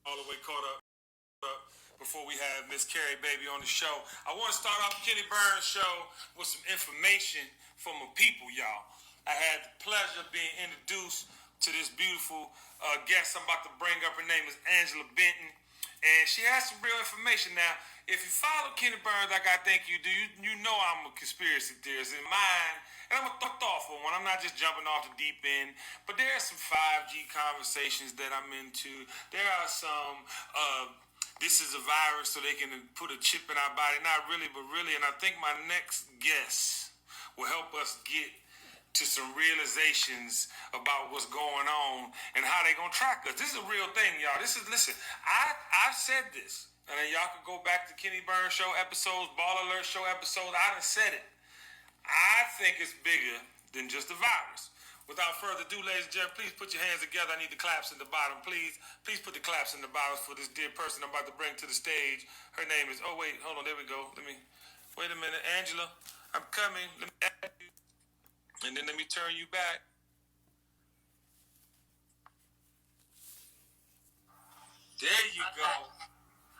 all the way caught up before we have Miss Carrie Baby on the show. I want to start off Kenny Burns' show with some information from the people, y'all. I had the pleasure of being introduced to this beautiful guest I'm about to bring up. Her name is Angela Benton, and she has some real information. Now, if you follow Kenny Burns like I think you do, you know I'm a conspiracy theorist in mine, and I'm a thoughtful one. I'm not just jumping off the deep end, but there are some 5G conversations that I'm into. There are some this is a virus so they can put a chip in our body. Not really, but really. And I think my next guest will help us get to some realizations about what's going on and how they gonna track us. This is a real thing, y'all. Listen, I said this. And then y'all can go back to Kenny Burns show episodes, Ball Alert show episodes. I done said it. I think it's bigger than just a virus. Without further ado, ladies and gentlemen, please put your hands together. I need the claps in the bottom, please. Please put the claps in the bottom for this dear person I'm about to bring to the stage. Her name is, oh wait, hold on, there we go. Wait a minute, Angela, I'm coming. Let me add you, and then let me turn you back. There you go.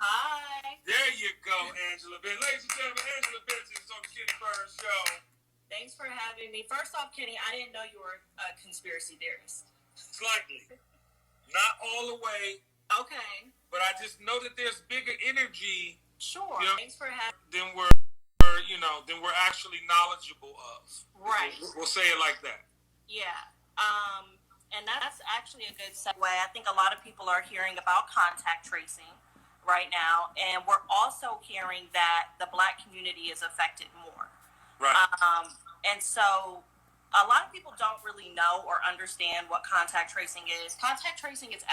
Hi. There you go, Angela Benton. Ladies and gentlemen, Angela Benton is on the Kenny Burns show. Thanks for having me. First off, Kenny, I didn't know you were a conspiracy theorist. Slightly. Not all the way. Okay. But I just know that there's bigger energy. Sure. Thanks for having me. Than we're actually knowledgeable of. Right. We'll say it like that. Yeah. And that's actually a good segue. I think a lot of people are hearing about contact tracing right now, and we're also hearing that the Black community is affected more. Right. And so a lot of people don't really know or understand what contact tracing is. Contact tracing is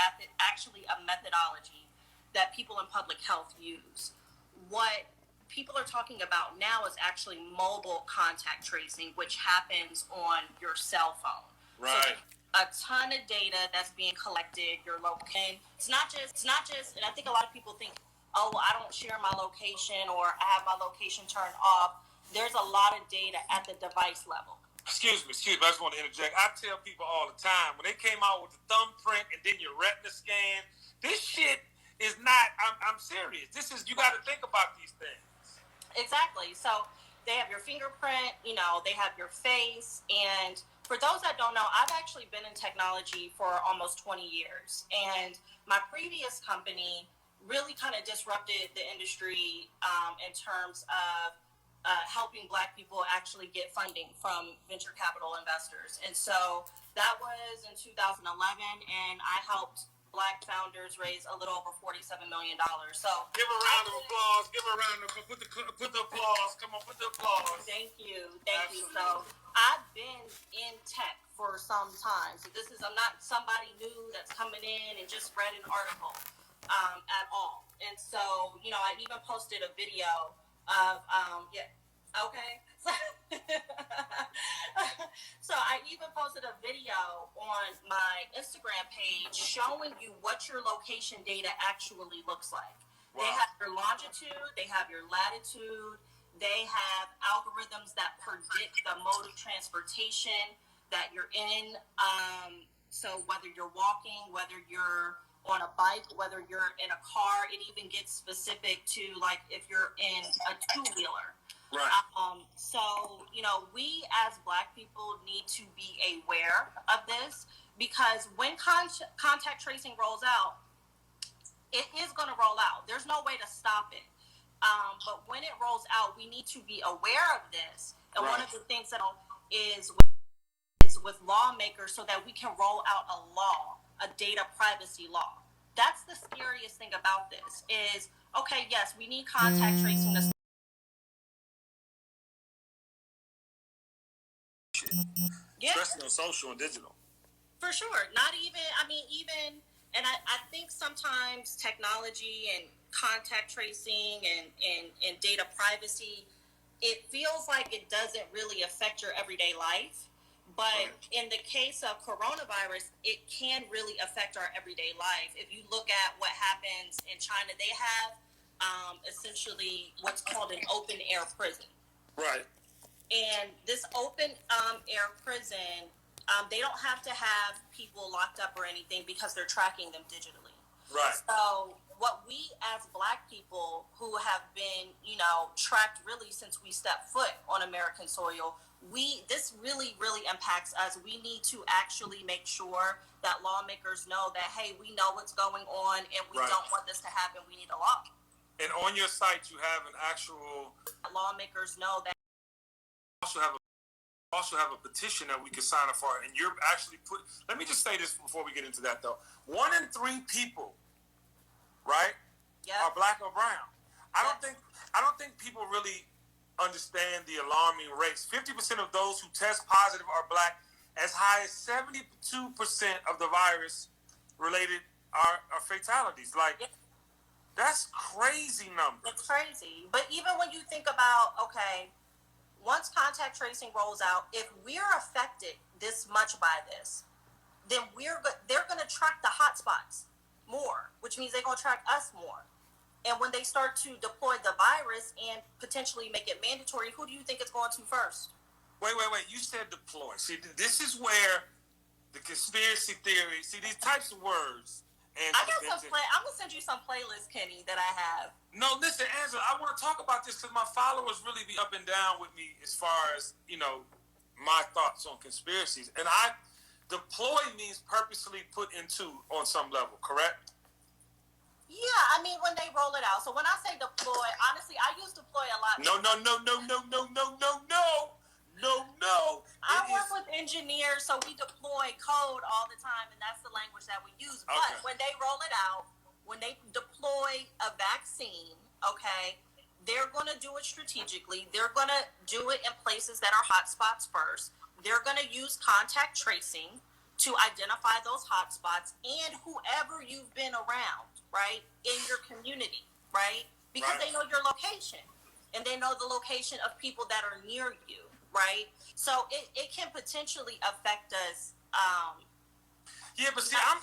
actually a methodology that people in public health use. What people are talking about now is actually mobile contact tracing, which happens on your cell phone. Right. So a ton of data that's being collected, your location. It's not just, and I think a lot of people think, oh, I don't share my location or I have my location turned off. There's a lot of data at the device level. Excuse me, I just want to interject. I tell people all the time, when they came out with the thumbprint and then your retina scan, this shit is not, I'm serious. This is, you got to think about these things. Exactly. So they have your fingerprint, they have your face. And for those that don't know, I've actually been in technology for almost 20 years. And my previous company really kind of disrupted the industry in terms of helping Black people actually get funding from venture capital investors. And so that was in 2011, and I helped Black founders raise a little over $47 million. So give a round of applause. Give a round of applause. Put the applause. Come on, put the applause. Thank you. So I've been in tech for some time. So I'm not somebody new that's coming in and just read an article at all. And so, I even posted a video of okay. So I even posted a video on my Instagram page showing you what your location data actually looks like. Wow. They have your longitude, they have your latitude, they have algorithms that predict the mode of transportation that you're in. So whether you're walking, whether you're on a bike, whether you're in a car, it even gets specific to like if you're in a two-wheeler. Right. So, we as Black people need to be aware of this because when contact tracing rolls out, it is going to roll out. There's no way to stop it. But when it rolls out, we need to be aware of this. And right. One of the things that is with lawmakers so that we can roll out a data privacy law. That's the scariest thing about this is, okay, yes, we need contact tracing to especially on social and digital. For sure. Even, and I think sometimes technology and contact tracing and data privacy, it feels like it doesn't really affect your everyday life. But in the case of coronavirus, it can really affect our everyday life. If you look at what happens in China, they have essentially what's called an open air prison. Right. And this open air prison, they don't have to have people locked up or anything because they're tracking them digitally. Right. So what we as Black people who have been, tracked really since we stepped foot on American soil, this really, really impacts us. We need to actually make sure that lawmakers know that, hey, we know what's going on and we don't want this to happen. We need a law. And on your site, you have an actual. Lawmakers know that. Also have a petition that we can sign up for, and you're actually let me just say this before we get into that though. 1 in 3 people, right, are Black or brown. I don't think people really understand the alarming rates. 50% of those who test positive are Black. As high as 72% of the virus related are fatalities. Like, that's crazy numbers. It's crazy. But even when you think about, okay, once contact tracing rolls out, if we're affected this much by this, then they're going to track the hotspots more, which means they're going to track us more. And when they start to deploy the virus and potentially make it mandatory, who do you think it's going to first? Wait. You said deploy. See, this is where the conspiracy theory, these types of words. And I'm going to send you some playlists, Kenny, that I have. No, listen, Angela, I want to talk about this because my followers really be up and down with me as far as, my thoughts on conspiracies. And deploy means purposely put into on some level, correct? Yeah, I mean, when they roll it out. So when I say deploy, honestly, I use deploy a lot. No. I work with engineers, so we deploy code all the time, and that's the language that we use. But when they roll it out, when they deploy a vaccine, okay, they're going to do it strategically. They're going to do it in places that are hotspots first. They're going to use contact tracing to identify those hotspots and whoever you've been around, right, in your community, right? Because they know your location, and they know the location of people that are near you, right? So it can potentially affect us. Yeah, but see, I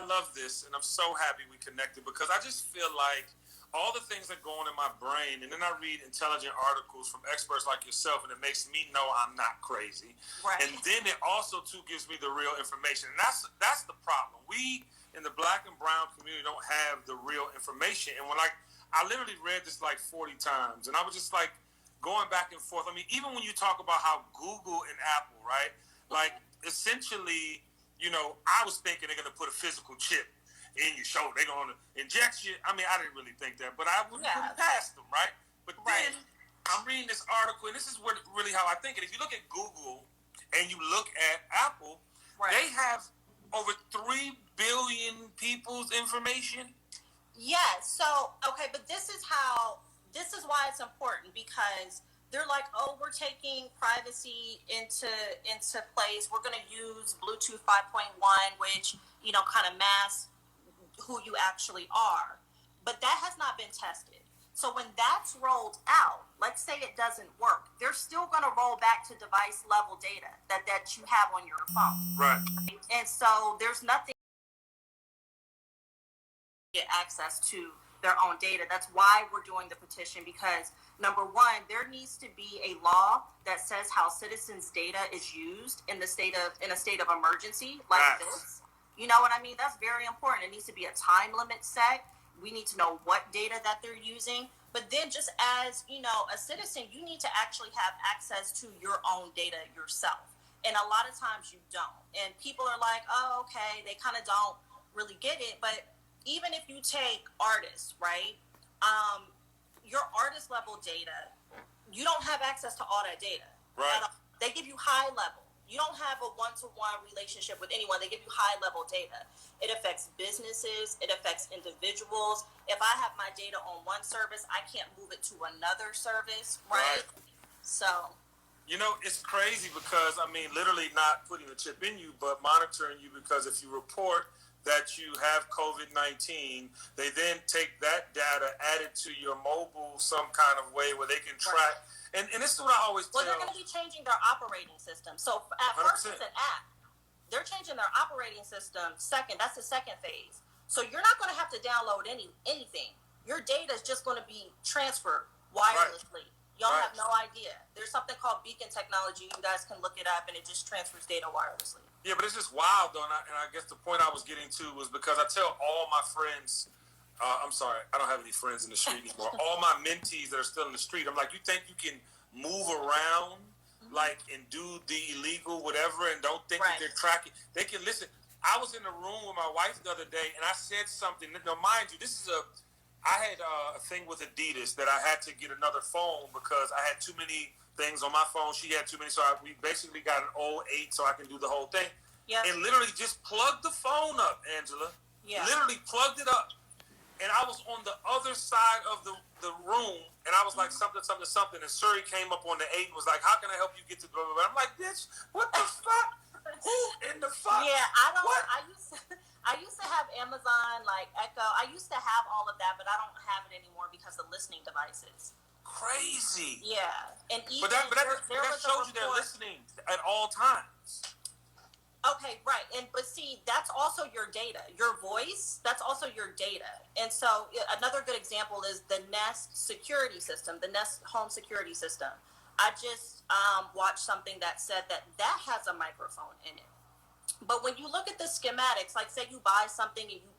love this, and I'm so happy we connected because I just feel like all the things that go on in my brain, and then I read intelligent articles from experts like yourself, and it makes me know I'm not crazy. Right. And then it also too gives me the real information, and that's the problem. We in the Black and brown community don't have the real information, and when I literally read this like 40 times, and I was just like going back and forth. I mean, even when you talk about how Google and Apple, right, like essentially, I was thinking they're going to put a physical chip in your shoulder. They're going to inject you. I mean, I didn't really think that, but I wouldn't put it past them, right? But then I'm reading this article, and this is really how I think it. If you look at Google and you look at Apple, they have over 3 billion people's information. Yes. So, okay, but this is why it's important, because they're like, oh, we're taking privacy into place. We're going to use Bluetooth 5.1, which, kind of masks who you actually are. But that has not been tested. So when that's rolled out, let's say it doesn't work, they're still going to roll back to device level data that you have on your phone. Right. And so there's nothing to get access to their own data. That's why we're doing the petition, because number one, there needs to be a law that says how citizens' data is used in a state of emergency like this. You know what I mean? That's very important. It needs to be a time limit set. We need to know what data that they're using. But then just as, a citizen, you need to actually have access to your own data yourself. And a lot of times you don't. And people are like, oh, okay, they kind of don't really get it. But even if you take artists, right, your artist level data, you don't have access to all that data. Right. They give you high level. You don't have a one-to-one relationship with anyone. They give you high-level data. It affects businesses. It affects individuals. If I have my data on one service, I can't move it to another service, right? So. It's crazy because, literally not putting a chip in you, but monitoring you, because if you report that you have COVID-19, they then take that data, add it to your mobile some kind of way where they can track. And this is what I always tell. Well, they're going to be changing their operating system. So at 100%. First it's an app. They're changing their operating system second. That's the second phase. So you're not going to have to download anything. Your data is just going to be transferred wirelessly. Y'all have no idea. There's something called beacon technology. You guys can look it up, and it just transfers data wirelessly. Yeah, but it's just wild, though. And I guess the point I was getting to was because I tell all my friends, I'm sorry, I don't have any friends in the street anymore. All my mentees that are still in the street, I'm like, you think you can move around, like, and do the illegal whatever, and don't think that they're tracking? They can listen. I was in the room with my wife the other day, and I said something. Now, mind you, I had a thing with Adidas that I had to get another phone because I had too many things on my phone. She had too many, so we basically got an 08 so I can do the whole thing. Yep. And literally just plugged the phone up, Angela. Yeah. Literally plugged it up. And I was on the other side of the room, and I was like, something. And Suri came up on the 8 and was like, how can I help you get to blah, blah, blah? I'm like, bitch, what the fuck? Who in the fuck? Yeah, I don't. What? I used to have Amazon, like Echo. I used to have all of that, but I don't have it anymore because of listening devices. Crazy. Yeah, and even that shows you they're listening at all times. Okay, right, but see, that's also your data. Your voice, that's also your data. And so another good example is the Nest security system, the Nest home security system. I just watched something that said that has a microphone in it. But when you look at the schematics, like say you buy something and you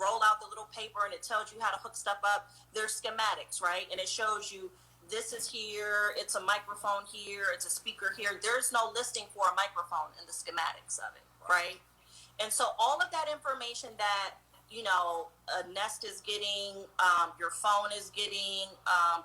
roll out the little paper and it tells you how to hook stuff up, there's schematics, right? And it shows you this is here, it's a microphone here, it's a speaker here. There's no listing for a microphone in the schematics of it, right? And so all of that information that, a Nest is getting, your phone is getting,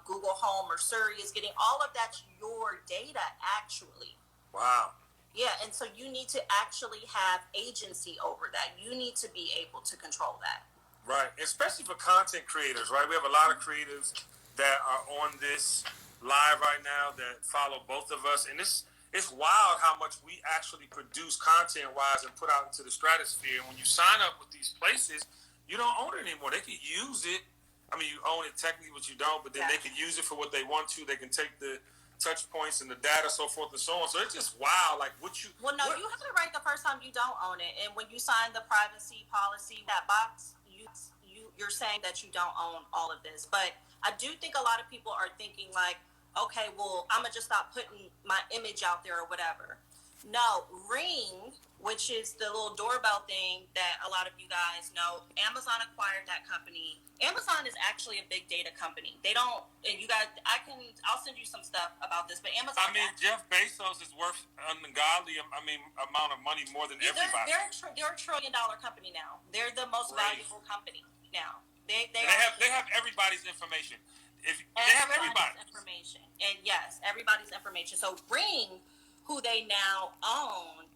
Google Home or Siri is getting, all of that's your data actually. Wow. Yeah, and so you need to actually have agency over that. You need to be able to control that. Right, especially for content creators, right? We have a lot of creatives that are on this live right now that follow both of us. And it's wild how much we actually produce content-wise and put out into the stratosphere. And when you sign up with these places, you don't own it anymore. They can use it. I mean, you own it technically, but you don't. But then they can use it for what they want to. They can take the touch points and the data, so forth and so on. So it's just wild. Like, you have it right the first time you don't own it. And when you sign the privacy policy, that box, you're saying that you don't own all of this. But I do think a lot of people are thinking like, okay, well, I'm going to just stop putting my image out there or whatever. No, Ring, which is the little doorbell thing that a lot of you guys know, Amazon acquired that company. Amazon is actually a big data company. They don't, and you guys, I'll send you some stuff about this, but Amazon. I mean, Jeff Bezos is worth an ungodly, amount of money more than everybody. They're $1 trillion company now. They're the most valuable company now. They have everybody's information. They have everybody's information, and yes, everybody's information. So Ring, who they now own,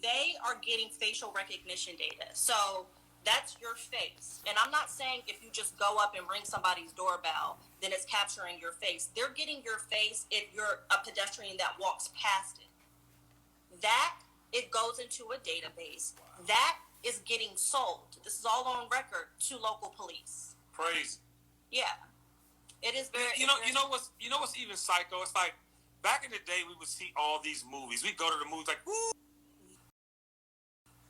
they are getting facial recognition data. So that's your face. And I'm not saying if you just go up and ring somebody's doorbell, then it's capturing your face. They're getting your face if you're a pedestrian that walks past it. That, it goes into a database. That is getting sold. This is all on record to local police. Crazy. Yeah. It is very... You know what's even psycho? It's like, back in the day, we would see all these movies. We'd go to the movies like, woo!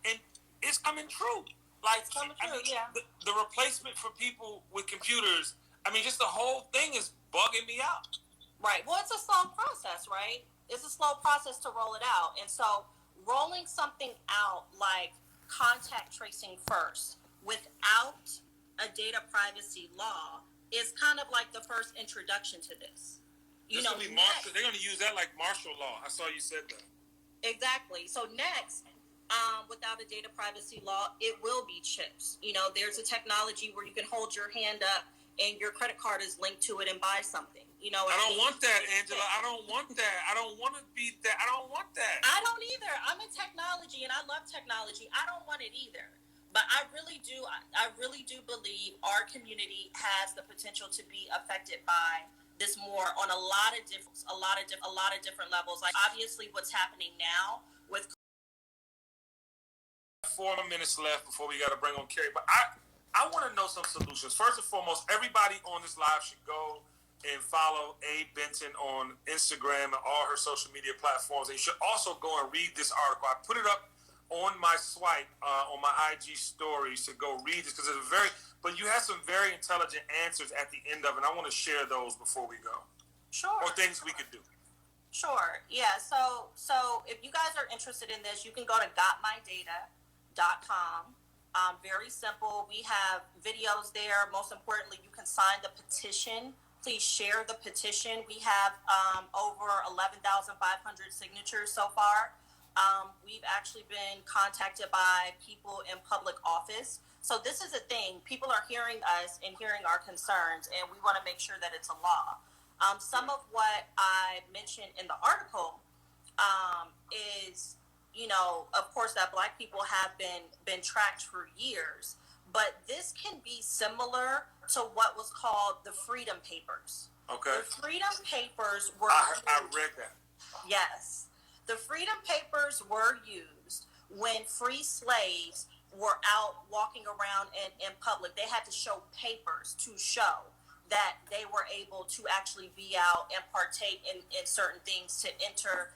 And it's coming true. Like, it's coming true, yeah. The replacement for people with computers, just the whole thing is bugging me out. Right. Well, it's a slow process, right? It's a slow process to roll it out. And so rolling something out like contact tracing first without a data privacy law is kind of like the first introduction to this. They're going to use that like martial law. I saw you said that. Exactly. So next, without a data privacy law, it will be chips. There's a technology where you can hold your hand up and your credit card is linked to it and buy something. I don't want that, Angela. I don't want that. I don't want to be that. I don't want that. I don't either. I'm in technology and I love technology. I don't want it either. But I really do believe our community has the potential to be affected by this more on a lot of different levels. Like obviously what's happening now with 4 minutes left before we got to bring on Carrie. But I want to know some solutions. First and foremost, everybody on this live should go and follow Benton on Instagram and all her social media platforms. And you should also go and read this article. I put it up on my swipe on my IG stories to go read this because it's but you have some very intelligent answers at the end of it. And I want to share those before we go. Sure. Or things we could do. Sure. Yeah. So if you guys are interested in this, you can go to gotmydata.com. Very simple. We have videos there. Most importantly, you can sign the petition. Please share the petition. We have over 11,500 signatures so far. We've actually been contacted by people in public office. So this is a thing. People are hearing us and hearing our concerns, and we want to make sure that it's a law. Some of what I mentioned in the article is, of course, that Black people have been tracked for years, but this can be similar to what was called the Freedom Papers. Okay. The Freedom Papers were... I read that. Yes. The Freedom Papers were used when free slaves were out walking around in public. They had to show papers to show that they were able to actually be out and partake in certain things to enter,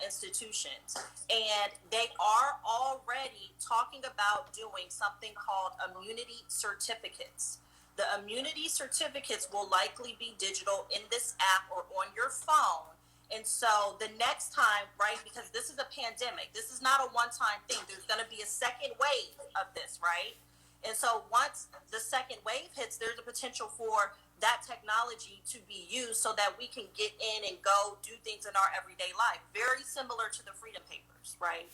institutions. And they are already talking about doing something called immunity certificates. The immunity certificates will likely be digital in this app or on your phone. And so the next time, right, because this is a pandemic, this is not a one-time thing. There's going to be a second wave of this, right? And so once the second wave hits, there's a potential for that technology to be used so that we can get in and go do things in our everyday life. Very similar to the Freedom Papers, right?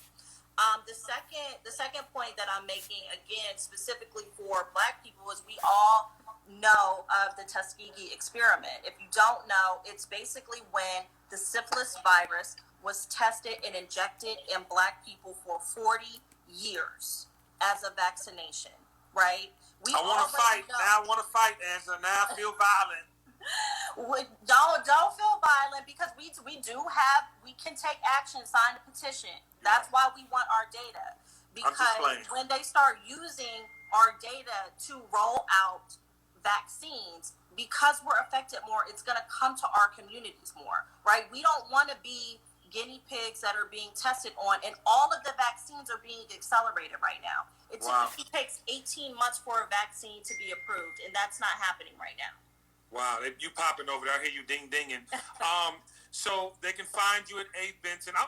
The second point that I'm making, again, specifically for Black people, is we all know of the Tuskegee Experiment. If you don't know, it's basically when the syphilis virus was tested and injected in Black people for 40 years as a vaccination, right? I want to fight. Now I want to fight, Angela. Now I feel violent. Don't feel violent, because we can take action, sign the petition. That's why we want our data, because when they start using our data to roll out vaccines, because we're affected more, it's going to come to our communities more, right? We don't want to be guinea pigs that are being tested on, and all of the vaccines are being accelerated right now. It typically takes 18 months for a vaccine to be approved, and that's not happening right now. Wow, you popping over there. I hear you ding-dinging. So they can find you at A. Benton.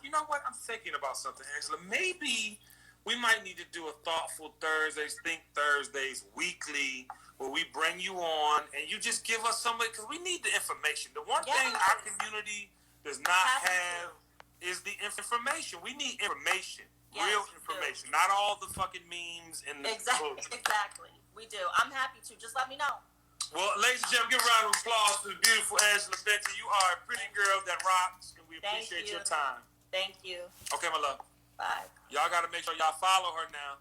You know what? I'm thinking about something, Angela. Maybe we might need to do a Thoughtful Thursdays, Think Thursdays weekly, where we bring you on and you just give us somebody, because we need the information. The one thing our community does not have is the information. We need information, real information, not all the fucking memes and the Exactly. We do. I'm happy to. Just let me know. Well, ladies and gentlemen, give a round of applause to the beautiful Angela Benton. You are a pretty girl that rocks, and we appreciate your time. Thank you. Okay, my love. Bye. Y'all got to make sure y'all follow her now.